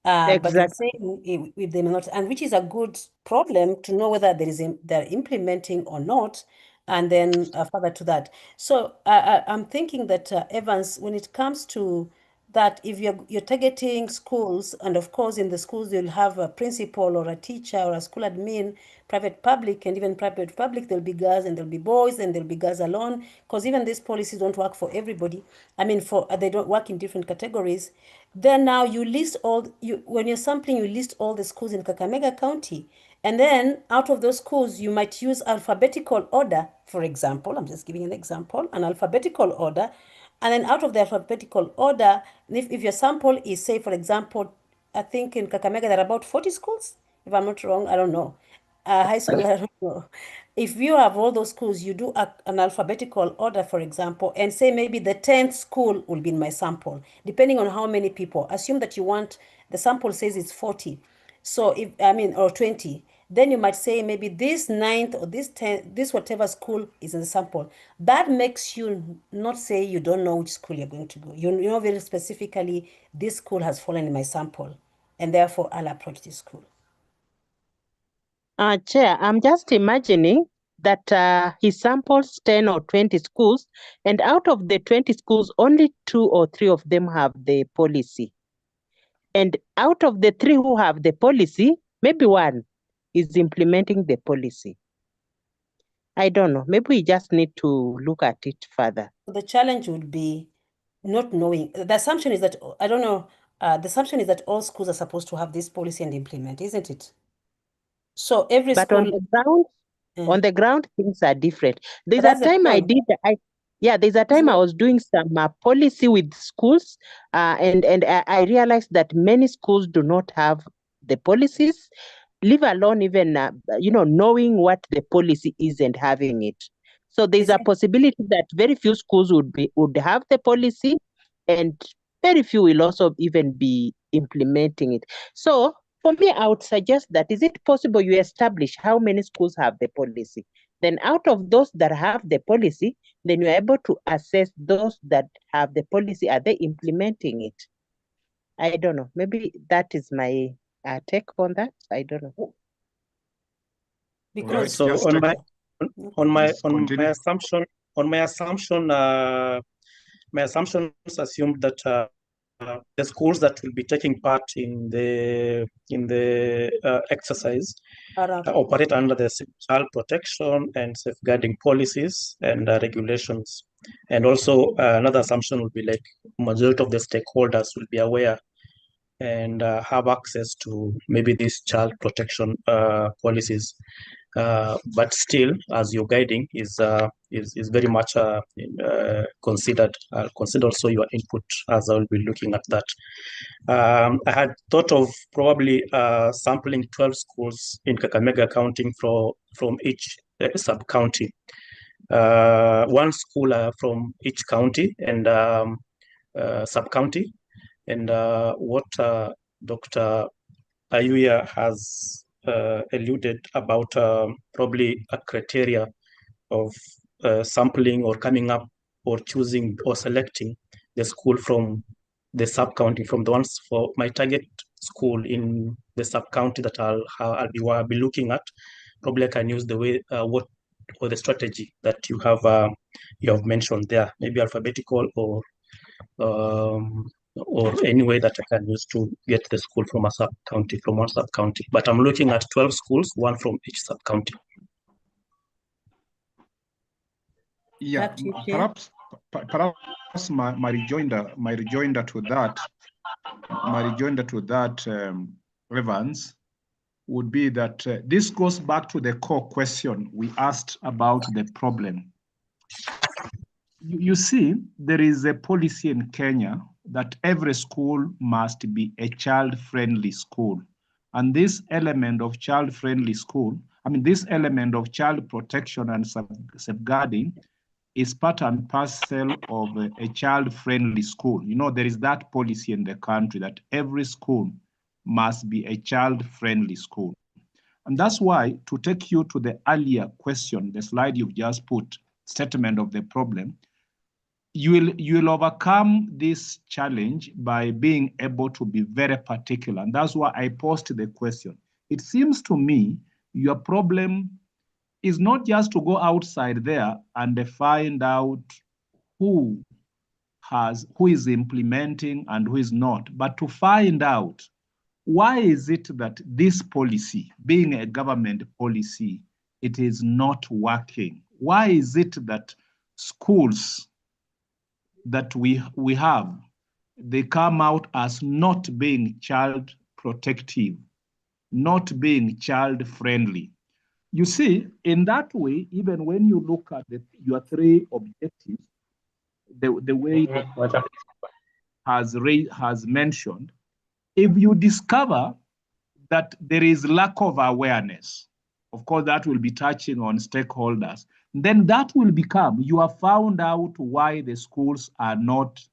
C: But you're saying if they may not, and which is a good problem to know whether they're implementing or not, and then further to that. So I'm thinking that Evans, when it comes to that, if you're targeting schools, and of course in the schools you'll have a principal or a teacher or a school admin, private public, and even private public, there'll be girls and there'll be boys and there'll be girls alone, because even these policies don't work for everybody. I mean, they don't work in different categories. Then now you list when you're sampling, you list all the schools in Kakamega County. And then out of those schools, you might use alphabetical order, for example. I'm just giving an example, an alphabetical order. And then out of the alphabetical order, if your sample is, say, for example, I think in Kakamega there are about 40 schools, if I'm not wrong, I don't know. High school, I don't know. If you have all those schools, you do an alphabetical order, for example, and say maybe the 10th school will be in my sample, depending on how many people. Assume that you want, the sample says it's 40. So or 20, then you might say maybe this 9th or this 10th, this whatever school is in the sample. That makes you not say you don't know which school you're going to go. You know very specifically, this school has fallen in my sample, and therefore I'll approach this school.
B: Chair, I'm just imagining that he samples 10 or 20 schools, and out of the 20 schools, only 2 or 3 of them have the policy. And out of the 3 who have the policy, maybe 1 is implementing the policy. I don't know. Maybe we just need to look at it further.
C: The challenge would be not knowing. The assumption is that, I don't know, the assumption is that all schools are supposed to have this policy and implement, isn't it? So every
B: but
C: school...
B: on the ground, things are different. There's a time there's a time I was doing some policy with schools, and I realized that many schools do not have the policies, leave alone even knowing what the policy is and having it. So there's a possibility that very few schools would have the policy, and very few will also even be implementing it. So for me, I would suggest that, is it possible you establish how many schools have the policy? Then out of those that have the policy, then you're able to assess those that have the policy, are they implementing it? I don't know. Maybe that is my take on that. I don't know.
A: All right,
C: Because
D: So
A: just
D: on
A: take-
D: my
A: Yes, continue.
D: assumption, my assumptions assume that the schools that will be taking part in the exercise operate under the child protection and safeguarding policies and regulations. And also another assumption would be like majority of the stakeholders will be aware and have access to maybe these child protection policies. But still, as your guiding is very much considered. I'll consider also your input as I will be looking at that. I had thought of probably sampling 12 schools in Kakamega County from each sub-county. One school from each county and sub-county. And what Dr. Ayuya has alluded about probably a criteria of sampling or coming up or choosing or selecting the school from the sub-county, from the ones for my target school in the sub-county that I'll be looking at. Probably I can use the way or the strategy that you have mentioned there, maybe alphabetical or any way that I can use to get the school from a sub-county, from one sub-county. But I'm looking at 12 schools, one from each sub-county.
A: Yeah,
C: Back to you, Chair.
A: perhaps my rejoinder to that, Evans, would be that this goes back to the core question we asked about the problem. You see, there is a policy in Kenya that every school must be a child-friendly school. And this element of child-friendly school, this element of child protection and safeguarding is part and parcel of a child-friendly school. You know, there is that policy in the country that every school must be a child-friendly school. And that's why, to take you to the earlier question, the slide you've just put, statement of the problem, you will overcome this challenge by being able to be very particular. And that's why I posed the question. It seems to me your problem is not just to go outside there and find out who is implementing and who is not, but to find out why is it that this policy, being a government policy, it is not working? Why is it that schools that we have, they come out as not being child protective, not being child friendly? You see, in that way, even when you look at your three objectives, the way has mentioned, if you discover that there is lack of awareness, of course, that will be touching on stakeholders, then that will become, you have found out why the schools are not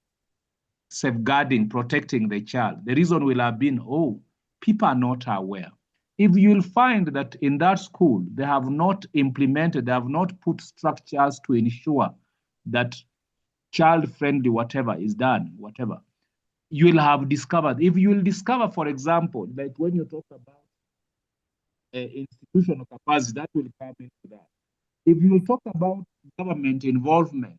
A: safeguarding, protecting the child. The reason will have been, people are not aware. If you'll find that in that school, they have not implemented, they have not put structures to ensure that child-friendly whatever is done, whatever, you will have discovered. If you will discover, for example, like when you talk about institutional capacity, that will come into that. If you talk about government involvement,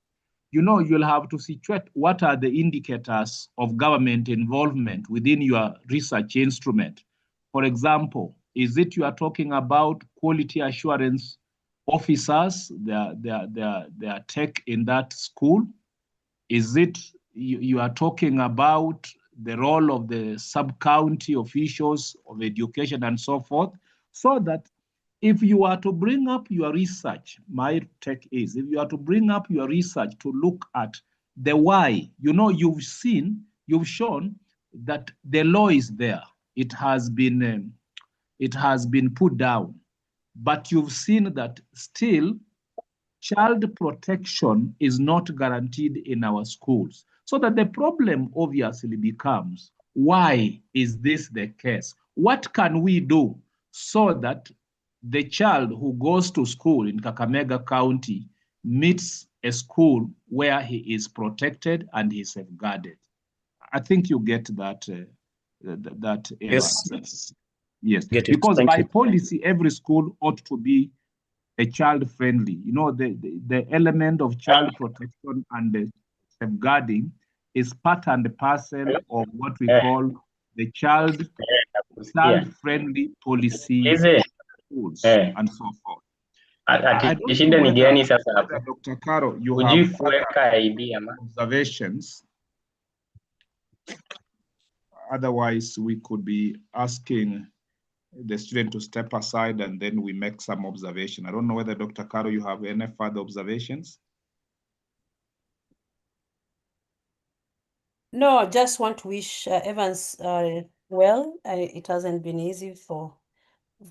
A: you'll have to situate what are the indicators of government involvement within your research instrument. For example, is it you are talking about quality assurance officers, their tech in that school? Is it you are talking about the role of the sub-county officials of education and so forth? So that if you are to bring up your research, my take is, if you are to bring up your research to look at the why, you've shown that the law is there. It has been put down, but you've seen that still child protection is not guaranteed in our schools. So that the problem obviously becomes, why is this the case? What can we do so that the child who goes to school in Kakamega County meets a school where he is protected and he's safeguarded? I think you get that. That
D: Yes.
A: Yes,
D: Get it.
A: because
D: Thank
A: by
D: you.
A: policy, every school ought to be a child friendly. You know, the element of child protection and safeguarding is part and parcel of what we call the child friendly policy schools and so forth. I don't know
F: Shida ni gani sasa
A: whether
F: hapo?
A: Dr. Caro, you
F: Hujui
A: have further
F: kuweka ID ama?
A: observations. Otherwise, we could be asking the student to step aside and then we make some observation. I don't know whether Dr. Caro, you have any further observations?
C: No, just want to wish Evans well. It hasn't been easy for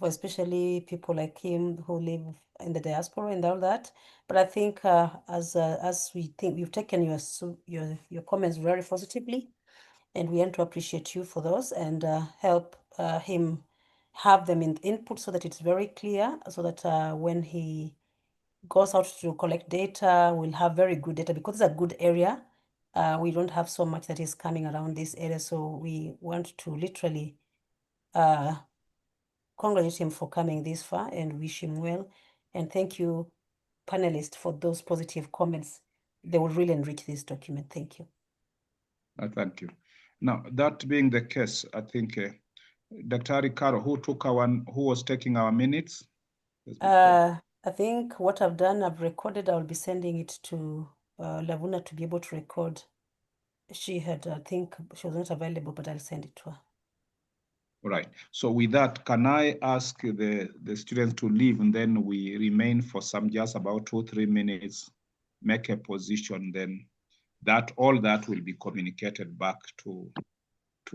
C: especially people like him who live in the diaspora and all that. But I think as we think, we've taken your comments very positively, and we want to appreciate you for those and help him have them in input so that it's very clear, so that when he goes out to collect data, we'll have very good data because it's a good area. We don't have so much that is coming around this area, so we want to literally congratulate him for coming this far and wish him well. And thank you, panelists, for those positive comments. They will really enrich this document. Thank you.
A: Thank you. Now, that being the case, I think Dr. Caro, who was taking our minutes?
C: I think what I've done, I've recorded. I'll be sending it to Lavuna to be able to record. She had, I think she was not available, but I'll send it to her.
A: All right. So with that, can I ask the students to leave and then we remain for just about 2 or 3 minutes, make a position, then all that will be communicated back to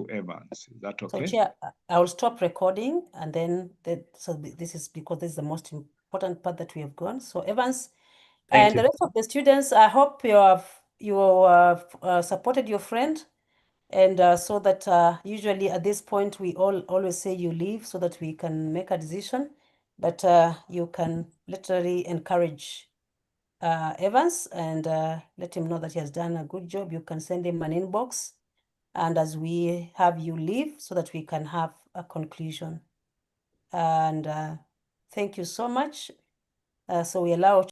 A: Evans. Is that okay?
C: So Chair, I will stop recording and then this is because this is the most important part that we have gone. So Evans, and the rest of the students, I hope you have supported your friend. And so that usually at this point, we always say you leave so that we can make a decision. But you can literally encourage Evans and let him know that he has done a good job. You can send him an inbox. And as we have you leave so that we can have a conclusion. And thank you so much. So we allow